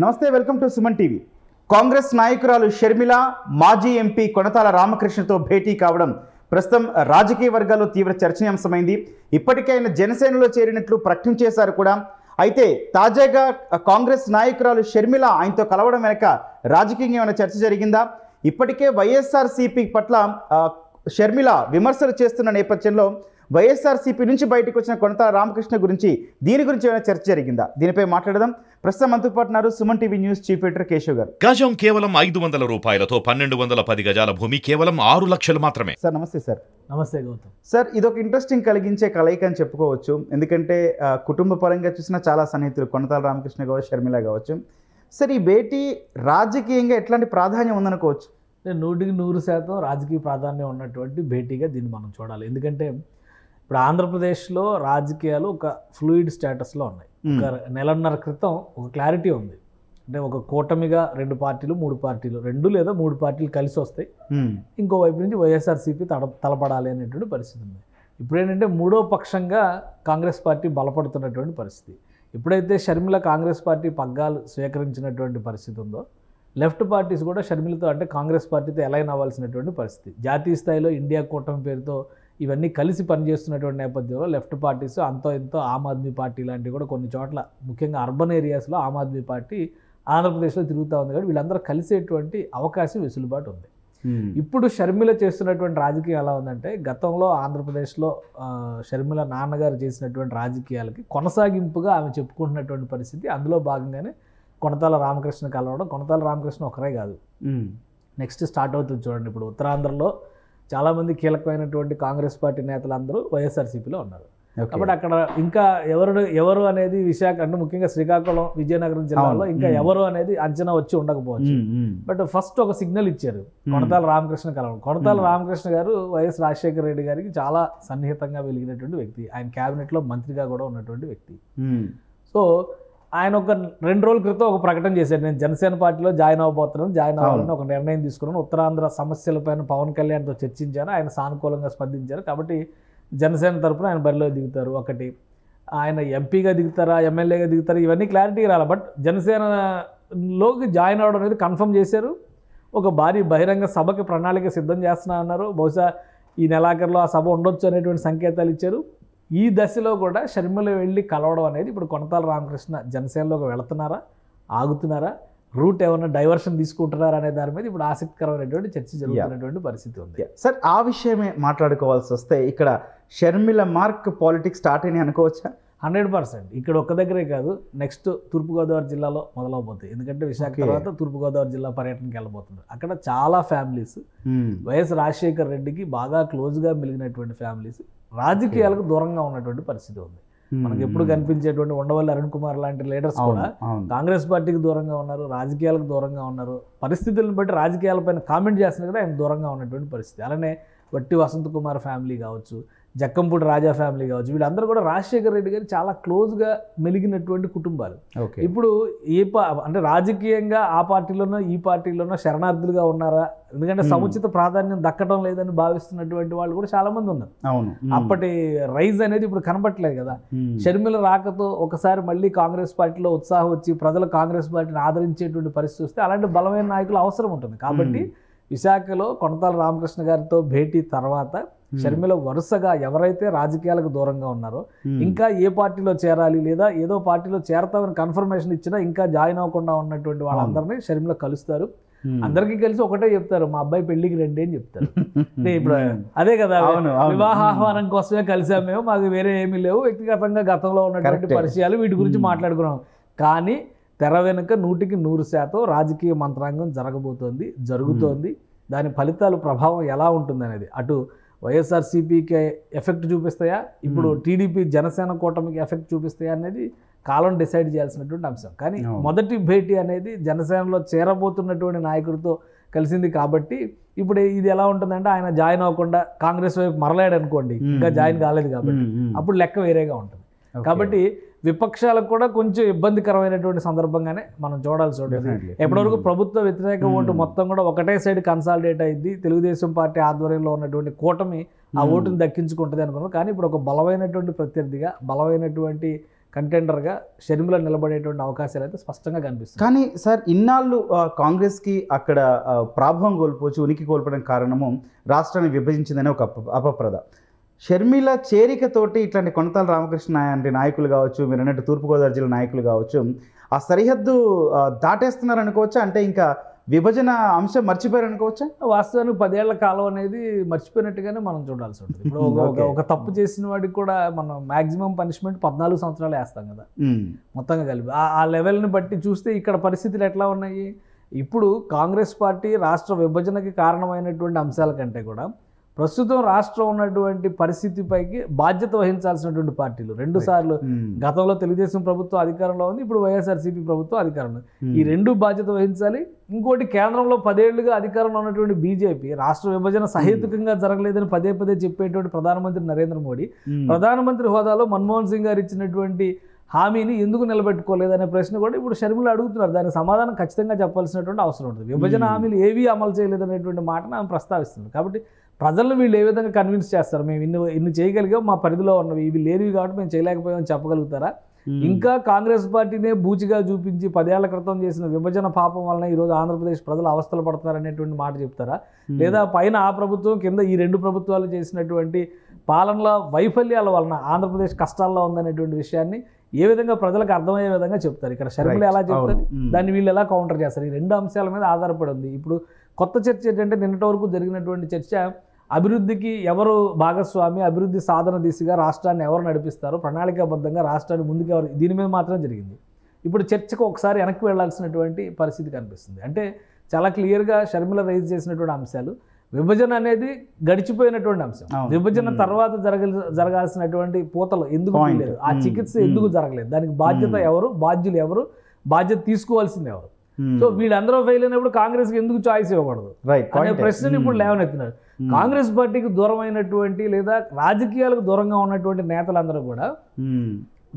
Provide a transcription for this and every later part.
నమస్తే, welcome to Suman TV. Congress నాయకురాలు షర్మిల మాజీ ఎంపీ కొనతాల రామకృష్ణతో భేటీ కావడం ప్రస్తుతం రాజకీయ వర్గాల్లో తీవ్ర చర్చనీయాంశమైంది. ఇప్పటికే ఆయన జనసేనలో చేరినట్లు ప్రకటించేశారు కూడా. అయితే తాజాగా కాంగ్రెస్ నాయకురాలు షర్మిల ఆయనతో కలవడం వెనక రాజకీయంగా ఏమైనా చర్చ జరిగిందా? ఇప్పటికే వైఎస్ఆర్సీపీ పట్ల షర్మిల విమర్శలు చేస్తున్న నేపథ్యంలో వైఎస్ఆర్సీపీ నుంచి బయటకు వచ్చిన కొనతాల రామకృష్ణ దీని గురించి ఏమైనా చర్చ జరిగిందా? దీనిపై మాట్లాడదాం. ప్రస్తుతం మనతో పాటు ఉన్నారు Suman TV news chief editor Keshav గారు. గజం కేవలం 500 రూపాయలతో 1210 గజాల భూమి కేవలం 6 లక్షలు మాత్రమే. సార్ నమస్తే. సార్ నమస్తే గౌతమ్. సార్, ఇదొక ఇంట్రెస్టింగ్ కలిగించే కలయిక అని చెప్పుకోవచ్చు. ఎందుకంటే కుటుంబ పరంగా చూసినా చాలా సన్నిహితులు కొనతాల రామకృష్ణ కావచ్చు, షర్మిల కావచ్చు. సార్, ఈ భేటీ రాజకీయంగా ఎట్లాంటి ప్రాధాన్యం ఉందనుకోవచ్చు? 100% రాజకీయ ప్రాధాన్యం ఉన్నటువంటి భేటీగా దీన్ని మనం చూడాలి. ఎందుకంటే ఇప్పుడు ఆంధ్రప్రదేశ్లో రాజకీయాలు ఒక ఫ్లూయిడ్ స్టేటస్లో ఉన్నాయి. ఒక నెలన్నర క్రితం ఒక క్లారిటీ ఉంది. అంటే ఒక కూటమిగా 2 పార్టీలు 3 పార్టీలు 2 లేదా 3 పార్టీలు కలిసి వస్తాయి. ఇంకోవైపు నుంచి వైఎస్ఆర్సీపీ తలపడాలి అనేటువంటి పరిస్థితి ఉంది. ఇప్పుడేంటంటే మూడో పక్షంగా కాంగ్రెస్ పార్టీ బలపడుతున్నటువంటి పరిస్థితి. ఎప్పుడైతే షర్మిల కాంగ్రెస్ పార్టీ పగ్గాలు స్వీకరించినటువంటి పరిస్థితి ఉందో, లెఫ్ట్ పార్టీస్ కూడా షర్మిలతో అంటే కాంగ్రెస్ పార్టీతో అలైన్ అవ్వాల్సినటువంటి పరిస్థితి. జాతీయ స్థాయిలో ఇండియా కూటమి పేరుతో ఇవన్నీ కలిసి పనిచేస్తున్నటువంటి నేపథ్యంలో లెఫ్ట్ పార్టీస్ అంతో ఎంతో ఆమ్ ఆద్మీ పార్టీ లాంటివి కూడా కొన్ని చోట్ల ముఖ్యంగా అర్బన్ ఏరియాస్లో ఆమ్ ఆద్మీ పార్టీ ఆంధ్రప్రదేశ్లో తిరుగుతూ ఉంది. కాబట్టి వీళ్ళందరూ కలిసేటువంటి అవకాశం వెసులుబాటు ఉంది. ఇప్పుడు షర్మిల చేస్తున్నటువంటి రాజకీయం ఎలా ఉందంటే, గతంలో ఆంధ్రప్రదేశ్లో షర్మిల నాన్నగారు చేసినటువంటి రాజకీయాలకి కొనసాగింపుగా ఆమె చెప్పుకుంటున్నటువంటి పరిస్థితి. అందులో భాగంగానే కొనతాల రామకృష్ణ కలవడం. కొనతాల రామకృష్ణ ఒకరే కాదు, నెక్స్ట్ స్టార్ట్ అవుతుంది చూడండి. ఇప్పుడు ఉత్తరాంధ్రలో చాలామంది కీలకమైనటువంటి కాంగ్రెస్ పార్టీ నేతలందరూ వైఎస్ఆర్సీపీలో ఉన్నారు. కాబట్టి అక్కడ ఇంకా ఎవరు అనేది విశాఖ అంటే ముఖ్యంగా శ్రీకాకుళం విజయనగరం జిల్లాలో ఇంకా ఎవరు అనేది అంచనా వచ్చి ఉండకపోవచ్చు. బట్ ఫస్ట్ ఒక సిగ్నల్ ఇచ్చారు కొనతాల రామకృష్ణ కలవడం. కొనతాల రామకృష్ణ గారు వైఎస్ రాజశేఖర రెడ్డి గారికి చాలా సన్నిహితంగా వెలిగినటువంటి వ్యక్తి. ఆయన క్యాబినెట్లో మంత్రిగా కూడా ఉన్నటువంటి వ్యక్తి. సో ఆయన ఒక 2 రోజుల క్రితం ఒక ప్రకటన చేశారు, నేను జనసేన పార్టీలో జాయిన్ అవ్వాలని ఒక నిర్ణయం తీసుకున్నాను. ఉత్తరాంధ్ర సమస్యలపైన పవన్ కళ్యాణ్తో చర్చించాను, ఆయన సానుకూలంగా స్పందించారు. కాబట్టి జనసేన తరఫున ఆయన బరిలో దిగుతారు. ఒకటి, ఆయన ఎంపీగా దిగుతారా ఎమ్మెల్యేగా దిగుతారా ఇవన్నీ క్లారిటీ రాలి. బట్ జనసేనలోకి జాయిన్ అవ్వడం అనేది కన్ఫర్మ్ చేశారు. ఒక భారీ బహిరంగ సభకి ప్రణాళిక సిద్ధం చేస్తున్నా అన్నారు. బహుశా ఈ నెలాఖరులో ఆ సభ ఉండొచ్చు అనేటువంటి సంకేతాలు ఇచ్చారు. ఈ దశలో కూడా షర్మిల వెళ్ళి కలవడం అనేది ఇప్పుడు కొనతాల రామకృష్ణ జనసేనలోకి వెళుతున్నారా, ఆగుతున్నారా, రూట్ ఏమైనా డైవర్షన్ తీసుకుంటున్నారా అనే దాని మీద ఇప్పుడు ఆసక్తికరమైనటువంటి చర్చ జరుగుతున్నటువంటి పరిస్థితి ఉంది. సార్, ఆ విషయమే మాట్లాడుకోవాల్సి వస్తే ఇక్కడ షర్మిల మార్క్ పాలిటిక్స్ స్టార్ట్ అయినాయి అనుకోవచ్చా? 100%. ఇక్కడ ఒక్క దగ్గరే కాదు, నెక్స్ట్ తూర్పుగోదావరి జిల్లాలో మొదలవబోతాయి. ఎందుకంటే విశాఖ తర్వాత తూర్పుగోదావరి జిల్లా పర్యటనకి వెళ్ళబోతున్నారు. అక్కడ చాలా ఫ్యామిలీస్ వైఎస్ రాజశేఖర్ రెడ్డికి బాగా క్లోజ్గా మెలిగినటువంటి ఫ్యామిలీస్ రాజకీయాలకు దూరంగా ఉన్నటువంటి పరిస్థితి ఉంది. మనకి ఎప్పుడు కనిపించేటువంటి ఉండవల్లి అరుణ్ కుమార్ లాంటి లీడర్స్ కూడా కాంగ్రెస్ పార్టీకి దూరంగా ఉన్నారు, రాజకీయాలకు దూరంగా ఉన్నారు. పరిస్థితులను బట్టి రాజకీయాలపైన కామెంట్ చేస్తున్నా కూడా ఆయన దూరంగా ఉన్నటువంటి పరిస్థితి. అలానే వట్టి వసంత్ కుమార్ ఫ్యామిలీ కావచ్చు, జక్కంపూడి రాజా ఫ్యామిలీ కావచ్చు, వీళ్ళందరూ కూడా రాజశేఖర రెడ్డి గారు చాలా క్లోజ్గా మెలిగినటువంటి కుటుంబాలు. ఇప్పుడు అంటే రాజకీయంగా ఆ పార్టీలోనో ఈ పార్టీలోనో శరణార్థులుగా ఉన్నారా? ఎందుకంటే సముచిత ప్రాధాన్యం దక్కడం లేదని భావిస్తున్నటువంటి వాళ్ళు కూడా చాలా మంది ఉన్నారు. అప్పటి రైజ్ అనేది ఇప్పుడు కనబట్టలేదు కదా. షర్మిల రాకతో ఒకసారి మళ్ళీ కాంగ్రెస్ పార్టీలో ఉత్సాహం వచ్చి ప్రజలు కాంగ్రెస్ పార్టీని ఆదరించేటువంటి పరిస్థితి వస్తే అలాంటి బలమైన నాయకులు అవసరం ఉంటుంది. కాబట్టి విశాఖలో కొనతాల రామకృష్ణ గారితో భేటీ తర్వాత షర్మిల వరుసగా ఎవరైతే రాజకీయాలకు దూరంగా ఉన్నారో, ఇంకా ఏ పార్టీలో చేరాలి లేదా ఏదో పార్టీలో చేరతామని కన్ఫర్మేషన్ ఇచ్చినా ఇంకా జాయిన్ అవ్వకుండా ఉన్నటువంటి వాళ్ళందరినీ షర్మిల కలుస్తారు. అందరికీ కలిసి ఒకటే చెప్తారు, మా అబ్బాయి పెళ్లికి రండి అని చెప్తారు. ఇప్పుడు అదే కదా, వివాహ ఆహ్వానం కోసమే కలిసాం మేము, మాకు వేరే ఏమీ లేవు, వ్యక్తిగతంగా గతంలో ఉన్నటువంటి పరిచయాలు వీటి గురించి మాట్లాడుకున్నాం. కానీ తెర వెనుక 100% రాజకీయ మంత్రాంగం జరుగుతోంది. దాని ఫలితాలు ప్రభావం ఎలా ఉంటుంది అనేది అటు వైఎస్ఆర్సీపీకి ఎఫెక్ట్ చూపిస్తాయా, ఇప్పుడు టీడీపీ జనసేన కూటమికి ఎఫెక్ట్ చూపిస్తాయా అనేది కాలం డిసైడ్ చేయాల్సినటువంటి అంశం. కానీ మొదటి భేటీ అనేది జనసేనలో చేరబోతున్నటువంటి నాయకుడితో కలిసింది. కాబట్టి ఇప్పుడు ఇది ఎలా ఉంటుందంటే, ఆయన జాయిన్ అవ్వకుండా కాంగ్రెస్ వైపు మరలాడు అనుకోండి, ఇంకా జాయిన్ కాలేదు కాబట్టి అప్పుడు లెక్క వేరేగా ఉంటుంది. కాబట్టి విపక్షాలకు కూడా కొంచెం ఇబ్బందికరమైనటువంటి సందర్భంగానే మనం చూడాల్సి ఉంటుంది. ఎప్పటివరకు ప్రభుత్వ వ్యతిరేక ఓటు మొత్తం కూడా ఒకటే సైడ్ కన్సాలిడేట్ అయింది, తెలుగుదేశం పార్టీ ఆధ్వర్యంలో ఉన్నటువంటి కూటమి ఆ ఓటుని దక్కించుకుంటుంది అనుకున్నాం. కానీ ఇప్పుడు ఒక బలమైనటువంటి ప్రత్యర్థిగా, బలమైనటువంటి కంటెండర్గా షర్మిల నిలబడేటువంటి అవకాశాలు అయితే స్పష్టంగా కనిపిస్తుంది. కానీ సార్ ఇన్నాళ్ళు కాంగ్రెస్కి అక్కడ ప్రాభవం కోల్పోవచ్చు, ఉనికి కోల్పోవడానికి కారణము రాష్ట్రాన్ని విభజించిందనే ఒక అపప్రద. షర్మిల చేరికతోటి ఇట్లాంటి కొనతాల రామకృష్ణ అంటే నాయకులు కావచ్చు, మీరు అన్నట్టు తూర్పుగోదావరి జిల్లా నాయకులు కావచ్చు, ఆ సరిహద్దు దాటేస్తున్నారు అనుకోవచ్చా? అంటే ఇంకా విభజన అంశం మర్చిపోయారు అనుకోవచ్చా? వాస్తవానికి 10 ఏళ్ల కాలం అనేది మర్చిపోయినట్టుగానే మనం చూడాల్సి ఉంటుంది. ఇప్పుడు ఒక తప్పు చేసిన వాడికి కూడా మనం మాక్సిమం పనిష్మెంట్ 14 సంవత్సరాలు వేస్తాం కదా మొత్తంగా కలిపి. ఆ లెవెల్ని బట్టి చూస్తే ఇక్కడ పరిస్థితులు ఎట్లా ఉన్నాయి? ఇప్పుడు కాంగ్రెస్ పార్టీ రాష్ట్ర విభజనకి కారణమైనటువంటి అంశాల కంటే కూడా ప్రస్తుతం రాష్ట్రం ఉన్నటువంటి పరిస్థితిపైకి బాధ్యత వహించాల్సినటువంటి పార్టీలు 2 సార్లు, గతంలో తెలుగుదేశం ప్రభుత్వం అధికారంలో ఉంది, ఇప్పుడు వైఎస్ఆర్సీపీ ప్రభుత్వం అధికారంలో. ఈ 2 బాధ్యత వహించాలి. ఇంకోటి, కేంద్రంలో 10 ఏళ్లుగా అధికారంలో ఉన్నటువంటి బీజేపీ రాష్ట్ర విభజన సహేతుకంగా జరగలేదని పదే పదే చెప్పేటువంటి ప్రధానమంత్రి నరేంద్ర మోడీ ప్రధానమంత్రి హోదాలో మన్మోహన్ సింగ్ గారు ఇచ్చినటువంటి హామీని ఎందుకు నిలబెట్టుకోలేదనే ప్రశ్న కూడా ఇప్పుడు షర్మిల అడుగుతున్నారు. దానికి సమాధానం ఖచ్చితంగా చెప్పాల్సినటువంటి అవసరం ఉంటుంది. విభజన హామీలు ఏవీ అమలు చేయలేదనేటువంటి మాటను ఆమె ప్రస్తావిస్తుంది. కాబట్టి ప్రజలను వీళ్ళు ఏ విధంగా కన్విన్స్ చేస్తారు? మేము ఇన్ని చేయగలిగాం, మా పరిధిలో ఉన్నవి ఇవి లేనివి కాబట్టి మేము చేయలేకపోయామని చెప్పగలుగుతారా? ఇంకా కాంగ్రెస్ పార్టీనే బూచిగా చూపించి 10 ఏళ్ల క్రితం చేసిన విభజన పాపం వలన ఈరోజు ఆంధ్రప్రదేశ్ ప్రజలు అవస్థలు పడుతున్నారు అనేటువంటి మాట చెప్తారా? లేదా పైన ఆ ప్రభుత్వం కింద ఈ 2 ప్రభుత్వాలు చేసినటువంటి పాలనలో వైఫల్యాల వలన ఆంధ్రప్రదేశ్ కష్టాల్లో ఉందనేటువంటి విషయాన్ని ఏ విధంగా ప్రజలకు అర్థమయ్యే విధంగా చెప్తారు? ఇక్కడ షర్మిల ఎలా చెప్తారు, దాన్ని వీళ్ళు ఎలా కౌంటర్ చేస్తారు? ఈ 2 అంశాల మీద ఆధారపడి ఉంది. ఇప్పుడు కొత్త చర్చ ఏంటంటే, నిన్నటి వరకు జరిగినటువంటి చర్చ అభివృద్ధికి ఎవరు భాగస్వామి, అభివృద్ధి సాధన దిశగా రాష్ట్రాన్ని ఎవరు నడిపిస్తారు, ప్రణాళికాబద్ధంగా రాష్ట్రాన్ని ముందుకు ఎవరు, దీని మీద మాత్రం జరిగింది. ఇప్పుడు చర్చకు ఒకసారి వెనక్కి వెళ్లాల్సినటువంటి పరిస్థితి కనిపిస్తుంది. అంటే చాలా క్లియర్గా షర్మిల రైజ్ చేసినటువంటి అంశాలు, విభజన అనేది గడిచిపోయినటువంటి అంశం. విభజన తర్వాత జరగాల్సినటువంటి పూతలు ఎందుకు లేదు, ఆ చికిత్స ఎందుకు జరగలేదు, దానికి బాధ్యత ఎవరు, బాధ్యులు ఎవరు, బాధ్యత తీసుకోవాల్సింది ఎవరు? సో వీళ్ళందరూ ఫెయిల్ అయినప్పుడు కాంగ్రెస్కి ఎందుకు చాయిస్ ఇవ్వకూడదు అనే ప్రశ్నలు ఇప్పుడు లేవనెత్తున్నారు. కాంగ్రెస్ పార్టీకి దూరమైనటువంటి లేదా రాజకీయాలకు దూరంగా ఉన్నటువంటి నేతలందరూ కూడా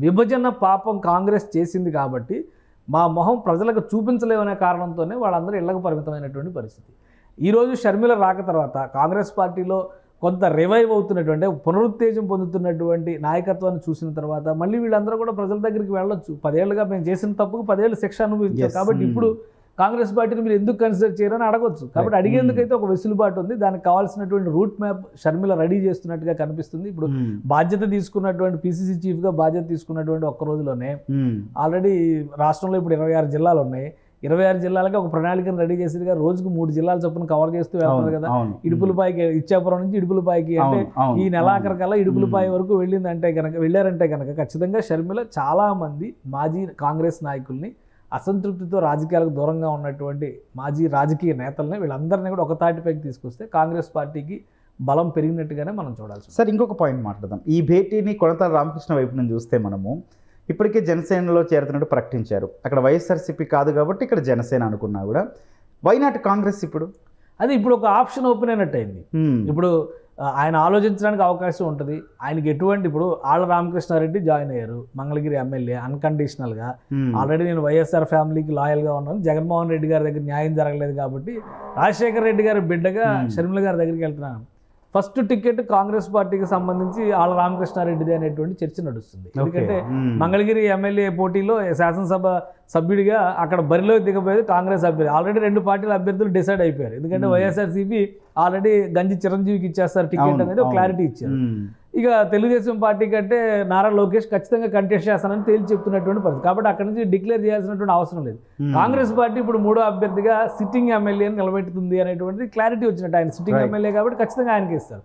విభజన పాపం కాంగ్రెస్ చేసింది కాబట్టి మా మొహం ప్రజలకు చూపించలేమనే కారణంతోనే వాళ్ళందరూ ఇళ్లకు పరిమితమైనటువంటి పరిస్థితి. ఈరోజు షర్మిల రాక తర్వాత కాంగ్రెస్ పార్టీలో కొంత రివైవ్ అవుతున్నటువంటి, పునరుత్తేజం పొందుతున్నటువంటి నాయకత్వాన్ని చూసిన తర్వాత మళ్ళీ వీళ్ళందరూ కూడా ప్రజల దగ్గరికి వెళ్ళొచ్చు. 10 ఏళ్ళుగా మేము చేసిన తప్పుకు 10 ఏళ్ళు శిక్ష అనుభవించారు కాబట్టి ఇప్పుడు కాంగ్రెస్ పార్టీని మీరు ఎందుకు కన్సిడర్ చేయరని అడగొచ్చు. కాబట్టి అడిగేందుకైతే ఒక వెసులుబాటు ఉంది. దానికి కావాల్సినటువంటి రూట్ మ్యాప్ షర్మిల రెడీ చేస్తున్నట్టుగా కనిపిస్తుంది. ఇప్పుడు బాధ్యత తీసుకున్నటువంటి పిసిసి చీఫ్గా బాధ్యత తీసుకున్నటువంటి ఒక్క రోజులోనే ఆల్రెడీ రాష్ట్రంలో ఇప్పుడు 26 జిల్లాలు ఉన్నాయి. 26 జిల్లాలకి ఒక ప్రణాళికను రెడీ చేసేదిగా రోజుకు 3 జిల్లాల చొప్పున కవర్ చేస్తూ వెళ్తున్నారు కదా. ఇడుపులపాయకి, ఇచ్చాపురం నుంచి ఇడుపులపాయకి, అంటే ఈ నెలాఖరికల్లా ఇడుపులపాయ వరకు వెళ్ళారంటే కనుక ఖచ్చితంగా షర్మిల చాలా మంది మాజీ కాంగ్రెస్ నాయకుల్ని, అసంతృప్తితో రాజకీయాలకు దూరంగా ఉన్నటువంటి మాజీ రాజకీయ నేతల్ని, వీళ్ళందరినీ కూడా ఒక తాటిపైకి తీసుకొస్తే కాంగ్రెస్ పార్టీకి బలం పెరిగినట్టుగానే మనం చూడాల్సి. సార్ ఇంకొక పాయింట్ మాట్లాడదాం. ఈ భేటీని కొనతాల రామకృష్ణ వైపు నుంచి చూస్తే మనము ఇప్పటికే జనసేనలో చేరుతున్నట్టు ప్రకటించారు. అక్కడ వైఎస్ఆర్సీపీ కాదు కాబట్టి ఇక్కడ జనసేన అనుకున్నా కూడా వై నాట్ కాంగ్రెస్? ఇప్పుడు అది ఇప్పుడు ఒక ఆప్షన్ ఓపెన్ అయినట్టు అయింది. ఇప్పుడు ఆయన ఆలోచించడానికి అవకాశం ఉంటుంది. ఆయనకి ఎటువంటి, ఇప్పుడు ఆళ్ళ రామకృష్ణారెడ్డి జాయిన్ అయ్యారు మంగళగిరి ఎమ్మెల్యే అన్కండిషనల్గా. ఆల్రెడీ నేను వైఎస్ఆర్ ఫ్యామిలీకి లాయల్గా ఉన్నాను, జగన్మోహన్ రెడ్డి గారి దగ్గర న్యాయం జరగలేదు కాబట్టి రాజశేఖర రెడ్డి గారి బిడ్డగా షర్మిల గారి దగ్గరికి వెళ్తున్నాను. ఫస్ట్ టికెట్ కాంగ్రెస్ పార్టీకి సంబంధించి ఆళ్ళ రామకృష్ణారెడ్డిది అనేటువంటి చర్చ నడుస్తుంది. ఎందుకంటే మంగళగిరి ఎమ్మెల్యే పోటీలో శాసనసభ సభ్యుడిగా అక్కడ బరిలో దిగబోయేది కాంగ్రెస్ అభ్యర్థి. ఆల్రెడీ 2 పార్టీల అభ్యర్థులు డిసైడ్ అయిపోయారు. ఎందుకంటే వైఎస్ఆర్సీపీ ఆల్రెడీ గంజి చిరంజీవికి ఇచ్చేస్తారు టికెట్ అనేది ఒక క్లారిటీ ఇచ్చారు. ఇక తెలుగుదేశం పార్టీ కంటే నారా లోకేష్ ఖచ్చితంగా కంటెస్ట్ చేస్తానని తేల్చి చెప్తున్నటువంటి పరిస్థితి. కాబట్టి అక్కడ నుంచి డిక్లేర్ చేయాల్సినటువంటి అవసరం లేదు. కాంగ్రెస్ పార్టీ ఇప్పుడు 3వ అభ్యర్థిగా సిట్టింగ్ ఎమ్మెల్యేని నిలబెట్టుతుంది అనేటువంటిది క్లారిటీ వచ్చినట్టు. ఆయన సిట్టింగ్ ఎమ్మెల్యే కాబట్టి ఖచ్చితంగా ఆయనకి ఇస్తారు.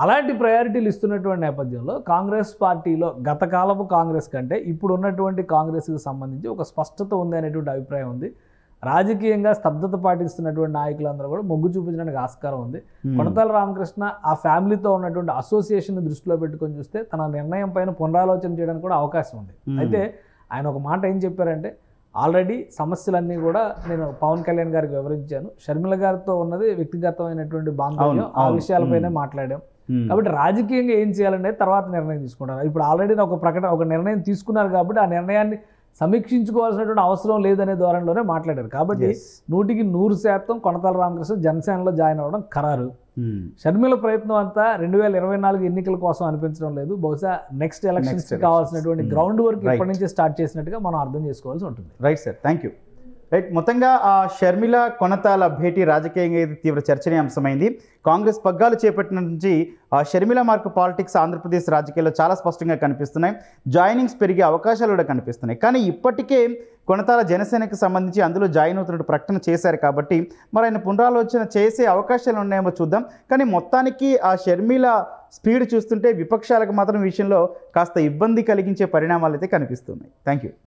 అలాంటి ప్రయారిటీలు ఇస్తున్నటువంటి నేపథ్యంలో కాంగ్రెస్ పార్టీలో గత కాలపు కాంగ్రెస్ కంటే ఇప్పుడు ఉన్నటువంటి కాంగ్రెస్కి సంబంధించి ఒక స్పష్టత ఉంది అనేటువంటి అభిప్రాయం ఉంది. రాజకీయంగా స్తబ్దత పాటిస్తున్నటువంటి నాయకులందరూ కూడా మొగ్గు చూపించడానికి ఆస్కారం ఉంది. కొనతాల రామకృష్ణ ఆ ఫ్యామిలీతో ఉన్నటువంటి అసోసియేషన్ దృష్టిలో పెట్టుకొని చూస్తే తన నిర్ణయం పైన పునరాలోచన చేయడానికి కూడా అవకాశం ఉంది. అయితే ఆయన ఒక మాట ఏం చెప్పారంటే, ఆల్రెడీ సమస్యలన్నీ కూడా నేను పవన్ కళ్యాణ్ గారికి వివరించాను, షర్మిల గారితో ఉన్నది వ్యక్తిగతమైనటువంటి బాంధవ్యం, ఆ విషయాలపైనే మాట్లాడాం. కాబట్టి రాజకీయంగా ఏం చేయాలనేది తర్వాత నిర్ణయం తీసుకుంటారు. ఇప్పుడు ఆల్రెడీ ఒక నిర్ణయం తీసుకున్నారు కాబట్టి ఆ నిర్ణయాన్ని సమీక్షించుకోవాల్సినటువంటి అవసరం లేదనే ధోరణిలోనే మాట్లాడారు. కాబట్టి 100% కొనతాల రామకృష్ణ జనసేనలో జాయిన్ అవ్వడం ఖరారు. షర్మిల ప్రయత్నం అంతా 2024 ఎన్నికల కోసం అనిపించడం లేదు. బహుశా నెక్స్ట్ ఎలక్షన్స్ కావాల్సినటువంటి గ్రౌండ్ వర్క్ ఇప్పటి నుంచి స్టార్ట్ చేసినట్టుగా మనం అర్థం చేసుకోవాల్సి ఉంటుంది. Right sir, thank you. Right, మొత్తంగా ఆ షర్మిల కొనతాల భేటీ రాజకీయంగా ఇది తీవ్ర చర్చనీయాంశమైంది. కాంగ్రెస్ పగ్గాలు చేపట్టిన నుంచి ఆ షర్మిల మార్క్ పాలిటిక్స్ ఆంధ్రప్రదేశ్ రాజకీయాల్లో చాలా స్పష్టంగా కనిపిస్తున్నాయి. జాయినింగ్స్ పెరిగే అవకాశాలు కూడా కనిపిస్తున్నాయి. కానీ ఇప్పటికే కొనతాల జనసేనకు సంబంధించి అందులో జాయిన్ అవుతున్నట్టు ప్రకటన చేశారు కాబట్టి మరి ఆయన పునరాలోచన చేసే అవకాశాలు ఉన్నాయేమో చూద్దాం. కానీ మొత్తానికి ఆ షర్మిల స్పీడ్ చూస్తుంటే విపక్షాలకు మాత్రం విషయంలో కాస్త ఇబ్బంది కలిగించే పరిణామాలు అయితే కనిపిస్తున్నాయి. Thank you.